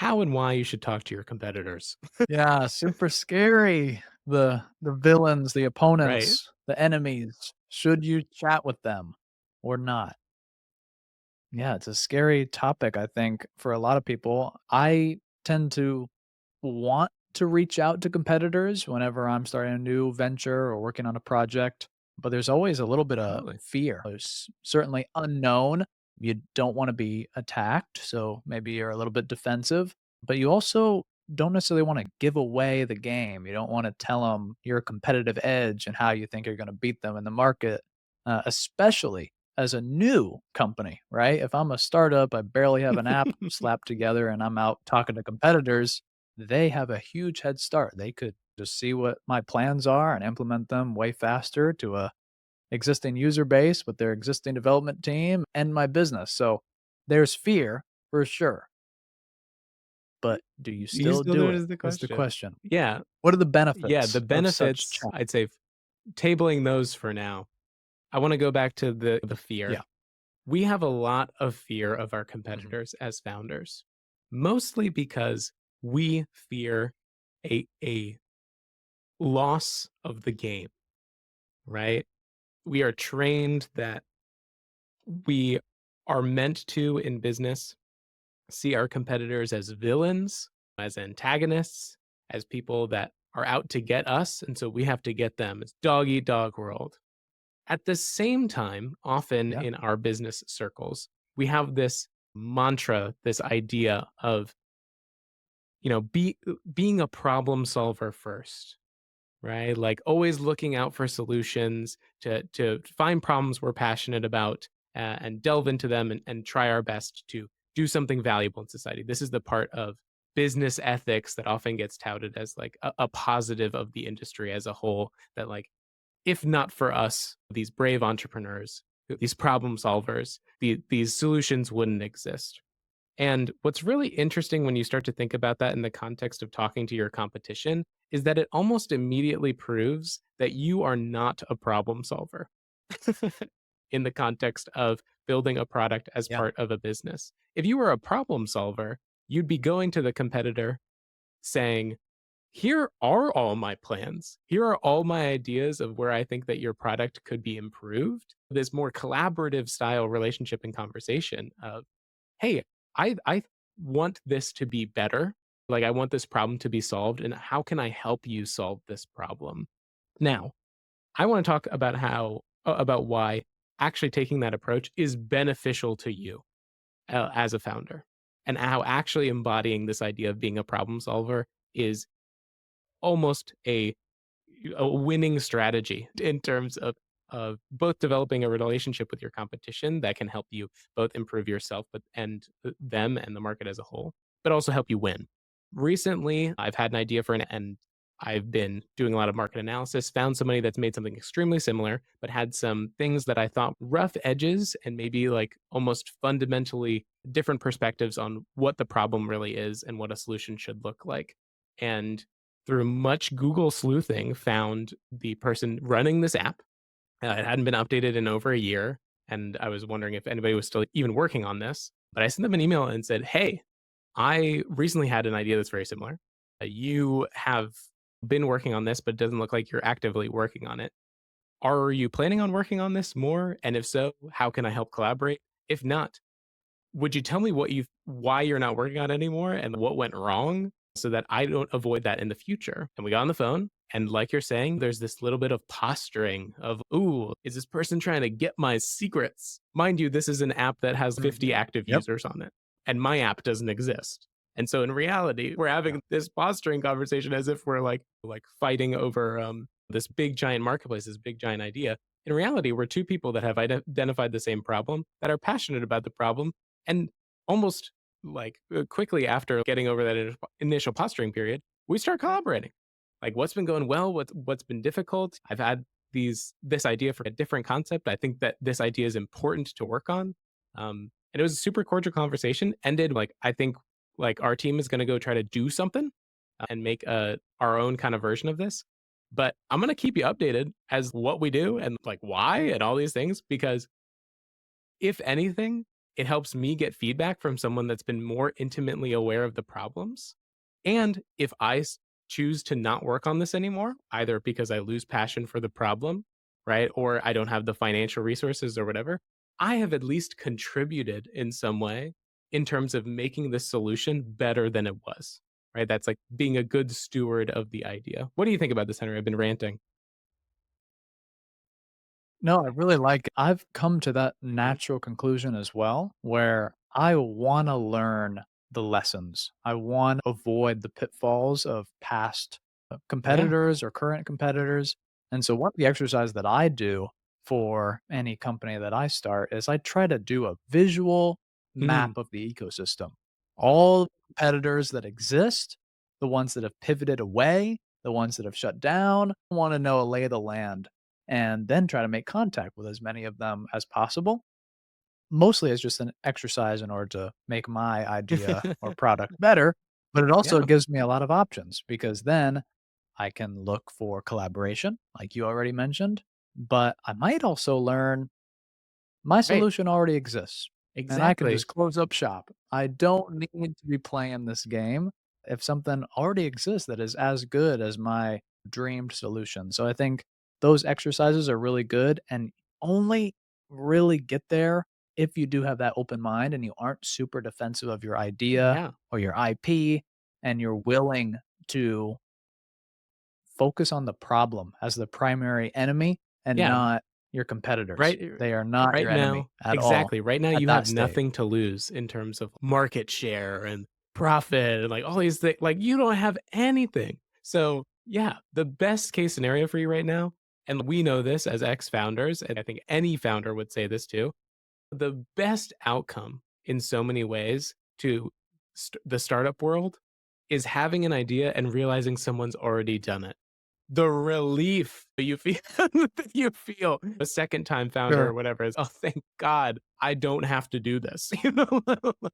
how and why you should talk to your competitors. Yeah, super scary. The villains, the Right. opponents, the enemies. Should you chat with them or not? Yeah, it's a scary topic, I think, for a lot of people. I tend to want to reach out to competitors whenever I'm starting a new venture or working on a project, but there's always a little bit of Totally. fear. There's certainly unknown. You don't want to be attacked, so maybe you're a little bit defensive, but you also don't necessarily want to give away the game. You don't want to tell them your competitive edge and how you think you're going to beat them in the market, especially as a new company, right? If I'm a startup, I barely have an app slapped together and I'm out talking to competitors, they have a huge head start. They could just see what my plans are and implement them way faster to a existing user base with their existing development team and my business. So there's fear for sure, but do you You still still do there it? is the Is the question. question. Yeah. What are the Yeah. The benefits of such benefits, chat? I'd say, tabling those for now. I want to go back to the fear. Yeah. We have a lot of fear of our Mhm. competitors as founders, mostly because we fear a loss of the game, right? We are trained that we are meant to, in business, see our competitors as villains, as antagonists, as people that are out to get us. And so we have to get them. It's dog eat dog world. At the same time, often Yeah. in our business circles, we have this mantra, this idea of, being a problem solver first, right? Like always looking out for solutions to find problems we're passionate about and delve into them and try our best to do something valuable in society. This is the part of business ethics that often gets touted as like a positive of the industry as a whole. That like if not for us, these brave entrepreneurs, these problem solvers, these solutions wouldn't exist. And what's really interesting when you start to think about that in the context of talking to your competition is that it almost immediately proves that you are not a problem solver in the context of building a product as Yeah. part of a business. If you were a problem solver, you'd be going to the competitor saying, here are all my plans. Here are all my ideas of where I think that your product could be improved. This more collaborative style relationship and conversation of, hey, I want this to be better. Like I want this problem to be solved and how can I help you solve this problem? Now, I want to talk about about why actually taking that approach is beneficial to you as a founder and how actually embodying this idea of being a problem solver is almost a winning strategy in terms of both developing a relationship with your competition that can help you both improve yourself but and them and the market as a whole, but also help you win. Recently, I've had an idea for an and I've been doing a lot of market analysis, found somebody that's made something extremely similar, but had some things that I thought rough edges and maybe like almost fundamentally different perspectives on what the problem really is and what a solution should look like. And through much Google sleuthing, found the person running this app. It hadn't been updated in over a year. And I was wondering if anybody was still even working on this. But I sent them an email and said, hey, I recently had an idea that's very similar. You have been working on this, but it doesn't look like you're actively working on it. Are you planning on working on this more? And if so, how can I help collaborate? If not, would you tell me why you're not working on it anymore and what went wrong so that I don't avoid that in the future? And we got on the phone. And like you're saying, there's this little bit of posturing of, ooh, is this person trying to get my secrets? Mind you, this is an app that has 50 Mhm. active Yep. users on it, and my app doesn't exist. And so in reality, we're Yeah. having this posturing conversation as if we're like fighting over this big giant marketplace, this big giant idea. In reality, we're two people that have identified the same problem, that are passionate about the problem, and almost like quickly after getting over that initial posturing period, we start collaborating. Like what's been going well, what's been difficult. I've had this idea for a different concept. I think that this idea is important to work on. And it was a super cordial conversation. Ended like I think like our team is going to go try to do something and make our own kind of version of this. But I'm going to keep you updated as what we do and like why and all these things because if anything, It helps me get feedback from someone that's been more intimately aware of the problems. And if choose to not work on this anymore, either because I lose passion for the problem, right? Or I don't have the financial resources or whatever, I have at least contributed in some way in terms of making the solution better than it was, right? That's like being a good steward of the idea. What do you think about this, Henry? I've been ranting. No, I really like I've come to that Mhm. natural conclusion as well, where I wanna learn the lessons. I want to avoid the pitfalls of past, Yeah. competitors or current competitors, and so one of the exercise that I do for any company that I start is I try to do a visual Mhm. map of the ecosystem. All competitors that exist, the ones that have pivoted away, the ones that have shut down, I wanna know a lay of the land and then try to make contact with as many of them as possible. Mostly as just an exercise in order to make my idea or product better, but it also Yeah. gives me a lot of options because then I can look for collaboration, like you already mentioned, but I might also learn my Right. solution already exists, and I can Exactly. just close up shop. I don't need to be playing this game if something already exists that is as good as my dreamed solution. So I think those exercises are really good and only really get there if you do have that open mind and you aren't super defensive of your idea Yeah. or your IP and you're willing to focus on the problem as the primary enemy and Yeah. not your competitors. Right, They are not right your enemy now at all exactly, right now at you have that stage. nothing to lose in terms of market share and profit and, like, all these things. Like, you don't have anything. So, yeah, the best case scenario for you right now, and we know this as ex-founders, and I think any founder would say this too, the best outcome in so many ways to the startup world is having an idea and realizing someone's already done it. The relief that you feel that you feel a second time founder or Sure. whatever is, "Oh, thank God I don't have to do this." You know? Like,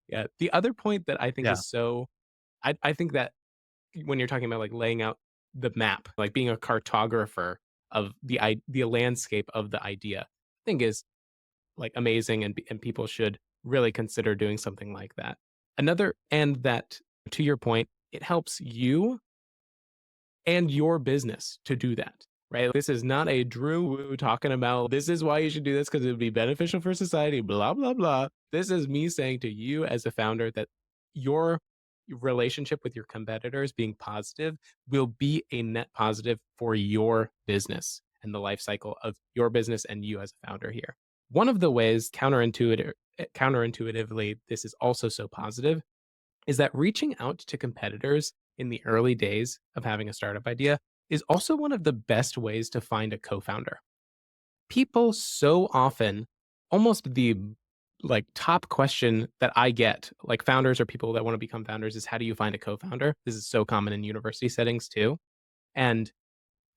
yeah. The other point that I think Yeah, is so I think that when you're talking about, like, laying out the map, like, being a cartographer of the landscape of the idea, I think is, like, amazing and people should really consider doing something like that. Another and that, to your point, it helps you and your business to do that, right? This is not a Drew Woo talking about this is why you should do this because it would be beneficial for society, blah, blah, blah. This is me saying to you as a founder that your relationship with your competitors being positive will be a net positive for your business and the life cycle of your business and you as a founder here. One of the ways counterintuitively this is also so positive is that reaching out to competitors in the early days of having a startup idea is also one of the best ways to find a co-founder. People so often almost the like top question that I get, like founders or people that want to become founders is how do you find a co-founder? This is so common in university settings too. And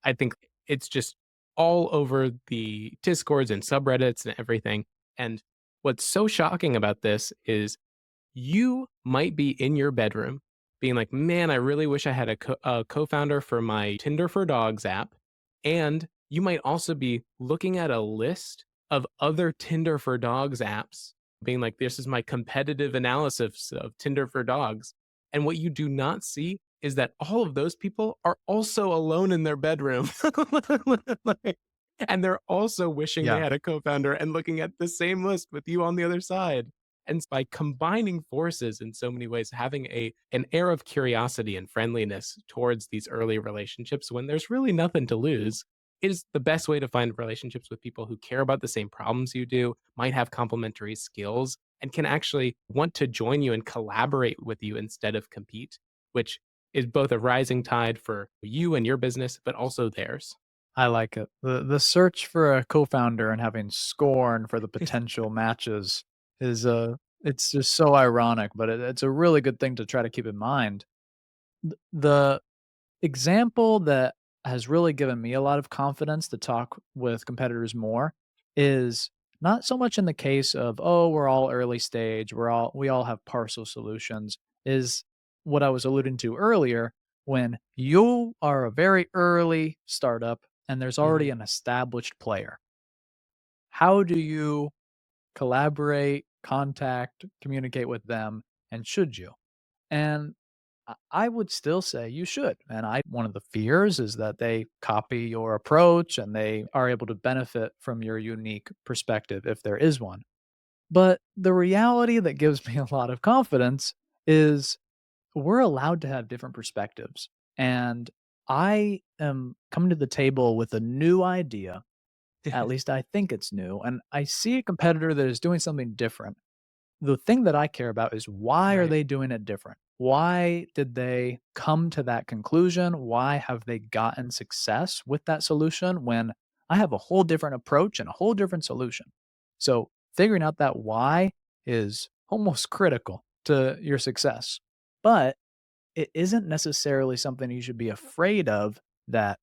I think it's just all over the discords and subreddits and everything. And what's so shocking about this is you might be in your bedroom being like, "Man, I really wish I had a co-founder for my Tinder for Dogs app." And you might also be looking at a list of other Tinder for Dogs apps, being like, "This is my competitive analysis of Tinder for Dogs." And what you do not see is that all of those people are also alone in their bedroom. Like, and they're also wishing they yeah. had a co-founder and looking at the same list with you on the other side. And by combining forces in so many ways, having an air of curiosity and friendliness towards these early relationships when there's really nothing to lose is the best way to find relationships with people who care about the same problems you do, might have complementary skills, and can actually want to join you and collaborate with you instead of compete, which is both a rising tide for you and your business, but also theirs. I like it. The search for a co-founder and having scorn for the potential matches is, it's just so ironic, but it's a really good thing to try to keep in mind. The example that has really given me a lot of confidence to talk with competitors more is not so much in the case of, "Oh, we're all early stage, we all have partial solutions," is what I was alluding to earlier when you are a very early startup and there's already Mhm. an established player. How do you collaborate contact, communicate with them, and should you? And I would still say you should. And I one of the fears is that they copy your approach and they are able to benefit from your unique perspective if there is one. But the reality that gives me a lot of confidence is we're allowed to have different perspectives. And I am coming to the table with a new idea. At least I think it's new. And I see a competitor that is doing something different. The thing that I care about is why are Right. they doing it different? Why did they come to that conclusion? Why have they gotten success with that solution when I have a whole different approach and a whole different solution? So, figuring out that why is almost critical to your success. But it isn't necessarily something you should be afraid of that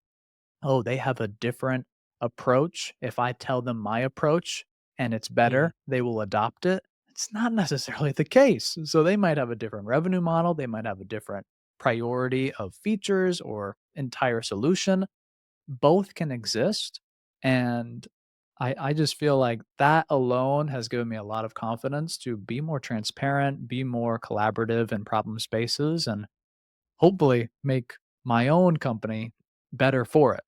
oh, they have a different approach. If I tell them my approach and it's Mhm. better, they will adopt it. It's not necessarily the case. So they might have a different revenue model, they might have a different priority of features or entire solution. Both can exist. And I just feel like that alone has given me a lot of confidence to be more transparent, be more collaborative in problem spaces, and hopefully make my own company better for it.